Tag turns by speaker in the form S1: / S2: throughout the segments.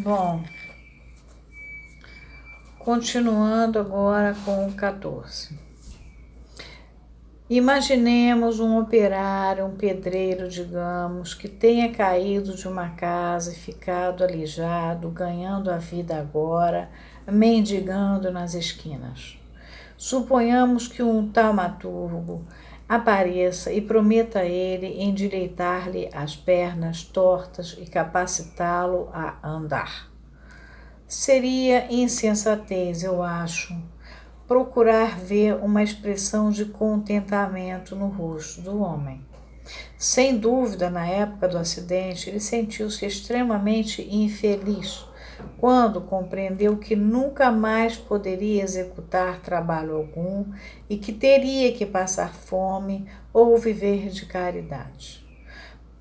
S1: Bom, continuando agora com o 14. Imaginemos um operário, um pedreiro, digamos, que tenha caído de uma casa e ficado aleijado, ganhando a vida agora, mendigando nas esquinas. Suponhamos que um taumaturgo apareça e prometa a ele endireitar-lhe as pernas tortas e capacitá-lo a andar. Seria insensatez, eu acho, procurar ver uma expressão de contentamento no rosto do homem. Sem dúvida, na época do acidente, ele sentiu-se extremamente infeliz quando compreendeu que nunca mais poderia executar trabalho algum e que teria que passar fome ou viver de caridade.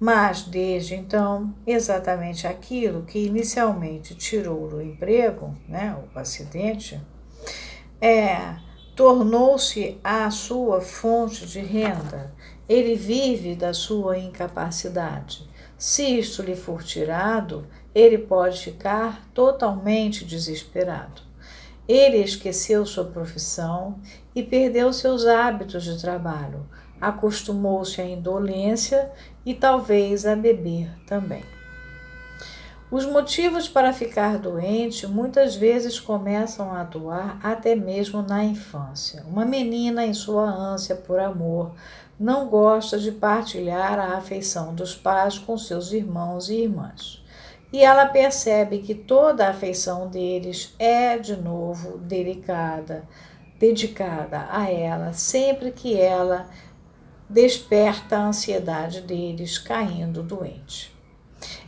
S1: Mas, desde então, exatamente aquilo que inicialmente tirou do emprego, o acidente, tornou-se a sua fonte de renda. Ele vive da sua incapacidade. Se isto lhe for tirado, ele pode ficar totalmente desesperado. Ele esqueceu sua profissão e perdeu seus hábitos de trabalho. Acostumou-se à indolência e talvez a beber também. Os motivos para ficar doente muitas vezes começam a atuar até mesmo na infância. Uma menina, em sua ânsia por amor, não gosta de partilhar a afeição dos pais com seus irmãos e irmãs. E ela percebe que toda a afeição deles é, de novo, dedicada a ela, sempre que ela desperta a ansiedade deles, caindo doente.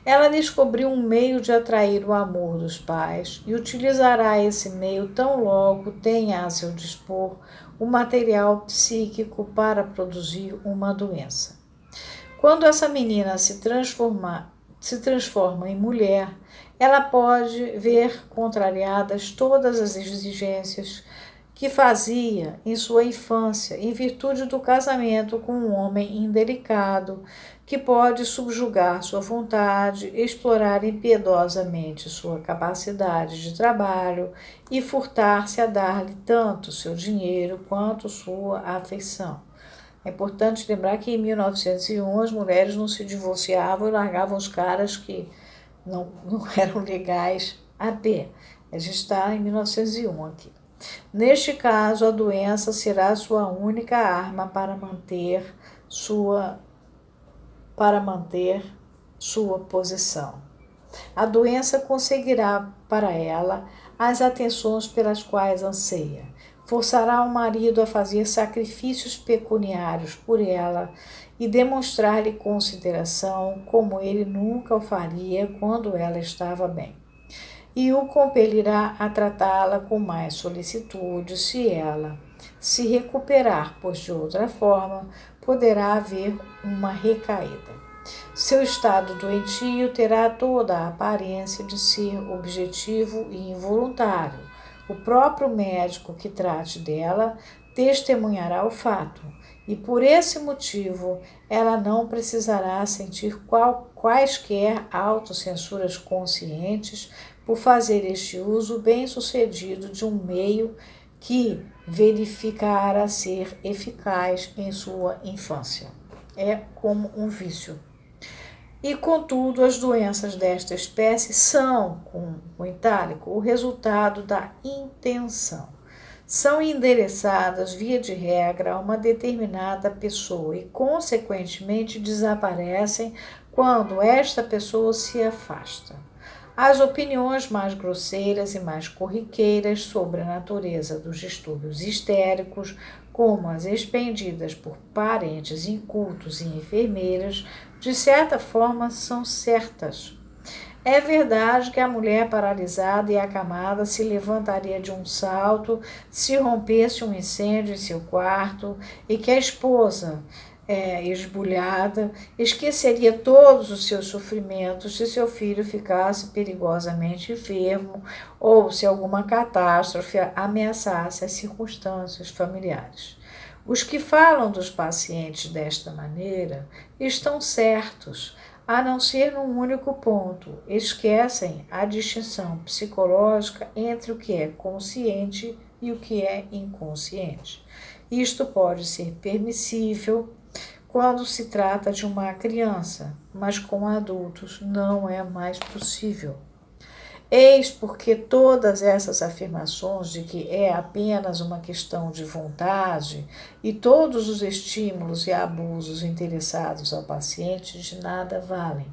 S1: Ela descobriu um meio de atrair o amor dos pais e utilizará esse meio tão logo tenha a seu dispor o material psíquico para produzir uma doença. Quando essa menina se transforma em mulher, ela pode ver contrariadas todas as exigências que fazia em sua infância, em virtude do casamento com um homem indelicado, que pode subjugar sua vontade, explorar impiedosamente sua capacidade de trabalho e furtar-se a dar-lhe tanto seu dinheiro quanto sua afeição. É importante lembrar que em 1901 as mulheres não se divorciavam e largavam os caras que não eram legais a pé. A gente está em 1901 aqui. Neste caso, a doença será sua única arma para manter sua posição. A doença conseguirá para ela as atenções pelas quais anseia. Forçará o marido a fazer sacrifícios pecuniários por ela e demonstrar-lhe consideração como ele nunca o faria quando ela estava bem. E o compelirá a tratá-la com mais solicitude se ela se recuperar, pois de outra forma poderá haver uma recaída. Seu estado doentio terá toda a aparência de ser objetivo e involuntário. O próprio médico que trate dela testemunhará o fato, e por esse motivo ela não precisará sentir quaisquer autocensuras conscientes por fazer este uso bem-sucedido de um meio que verificara ser eficaz em sua infância. É como um vício. E, contudo, as doenças desta espécie são, com o itálico, o resultado da intenção. São endereçadas, via de regra, a uma determinada pessoa e, consequentemente, desaparecem quando esta pessoa se afasta. As opiniões mais grosseiras e mais corriqueiras sobre a natureza dos distúrbios histéricos, como as expendidas por parentes incultos e enfermeiras, de certa forma são certas. É verdade que a mulher paralisada e acamada se levantaria de um salto se rompesse um incêndio em seu quarto e que a esposa, esbulhada, esqueceria todos os seus sofrimentos se seu filho ficasse perigosamente enfermo ou se alguma catástrofe ameaçasse as circunstâncias familiares. Os que falam dos pacientes desta maneira estão certos. a não ser num único ponto. Esquecem a distinção psicológica entre o que é consciente e o que é inconsciente. Isto pode ser permissível quando se trata de uma criança, mas com adultos não é mais possível. Eis porque todas essas afirmações de que é apenas uma questão de vontade e todos os estímulos e abusos interessados ao paciente de nada valem.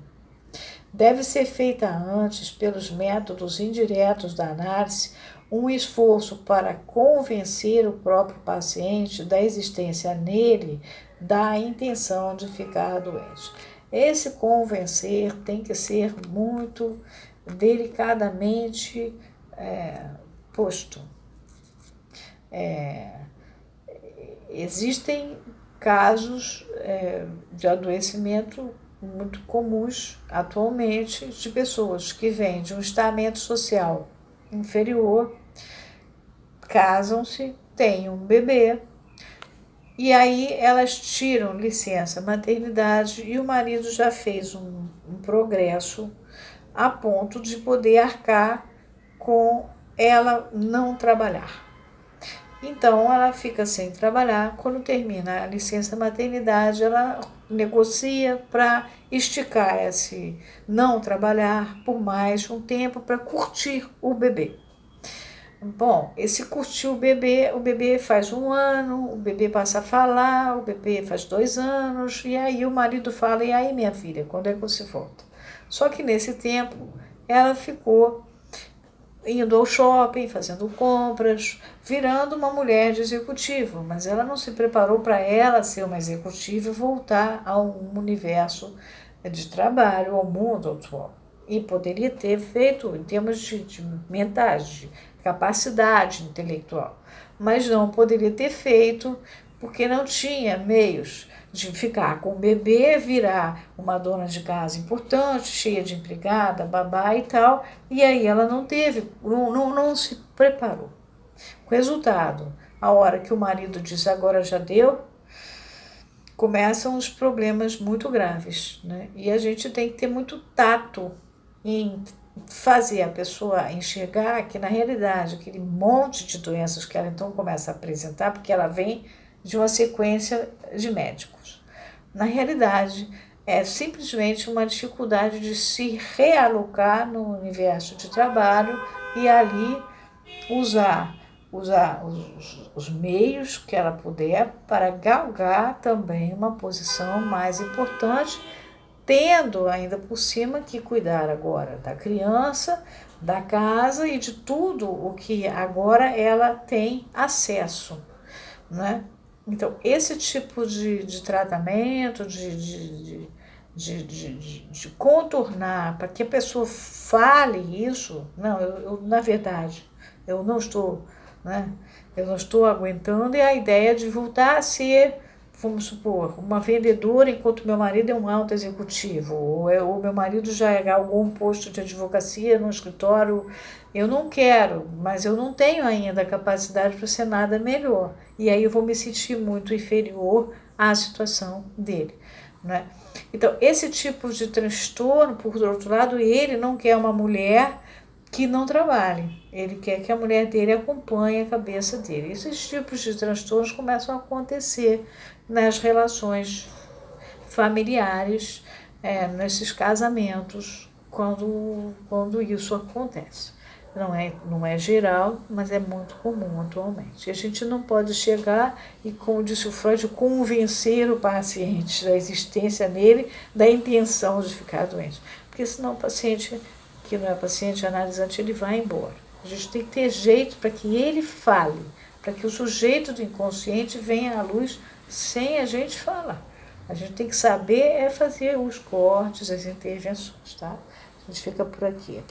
S1: Deve ser feita antes, pelos métodos indiretos da análise, um esforço para convencer o próprio paciente da existência nele da intenção de ficar doente. Esse convencer tem que ser muito delicadamente posto. Existem casos de adoecimento muito comuns atualmente de pessoas que vêm de um estamento social inferior, casam-se, têm um bebê, e aí elas tiram licença maternidade e o marido já fez um progresso a ponto de poder arcar com ela não trabalhar. Então, ela fica sem trabalhar. Quando termina a licença maternidade, ela negocia para esticar esse não trabalhar por mais um tempo para curtir o bebê. Bom, esse curtir o bebê faz 1 ano, o bebê passa a falar, o bebê faz 2 anos, e aí o marido fala, e aí minha filha, quando é que você volta? Só que nesse tempo ela ficou indo ao shopping, fazendo compras, virando uma mulher de executivo, mas ela não se preparou para ela ser uma executiva e voltar ao universo de trabalho, ao mundo atual. E poderia ter feito em termos de mentais, de capacidade intelectual, mas não poderia ter feito porque não tinha meios de ficar com o bebê, virar uma dona de casa importante, cheia de empregada, babá e tal, e aí ela não teve, não se preparou. O resultado, a hora que o marido diz agora já deu, começam os problemas muito graves, né? E a gente tem que ter muito tato em fazer a pessoa enxergar que na realidade aquele monte de doenças que ela então começa a apresentar, porque ela vem de uma sequência de médicos. Na realidade, é simplesmente uma dificuldade de se realocar no universo de trabalho e ali usar os meios que ela puder para galgar também uma posição mais importante, tendo ainda por cima que cuidar agora da criança, da casa e de tudo o que agora ela tem acesso, né? Então, esse tipo de tratamento, de contornar, para que a pessoa fale isso, não, na verdade, eu não estou, né? Eu não estou aguentando, e a ideia de voltar a ser, vamos supor, uma vendedora enquanto meu marido é um alto executivo, ou meu marido já é algum posto de advocacia no escritório. Eu não quero, mas eu não tenho ainda a capacidade para ser nada melhor. E aí eu vou me sentir muito inferior à situação dele, né? Então, esse tipo de transtorno, por outro lado, ele não quer uma mulher que não trabalhe. Ele quer que a mulher dele acompanhe a cabeça dele. Esses tipos de transtornos começam a acontecer nas relações familiares, nesses casamentos, quando isso acontece. Não é geral, mas é muito comum atualmente. E a gente não pode chegar e, como disse o Freud, convencer o paciente da existência nele, da intenção de ficar doente. Porque senão o paciente, que não é paciente analisante, ele vai embora. A gente tem que ter jeito para que ele fale, para que o sujeito do inconsciente venha à luz sem a gente falar. A gente tem que saber fazer os cortes, as intervenções, tá? A gente fica por aqui.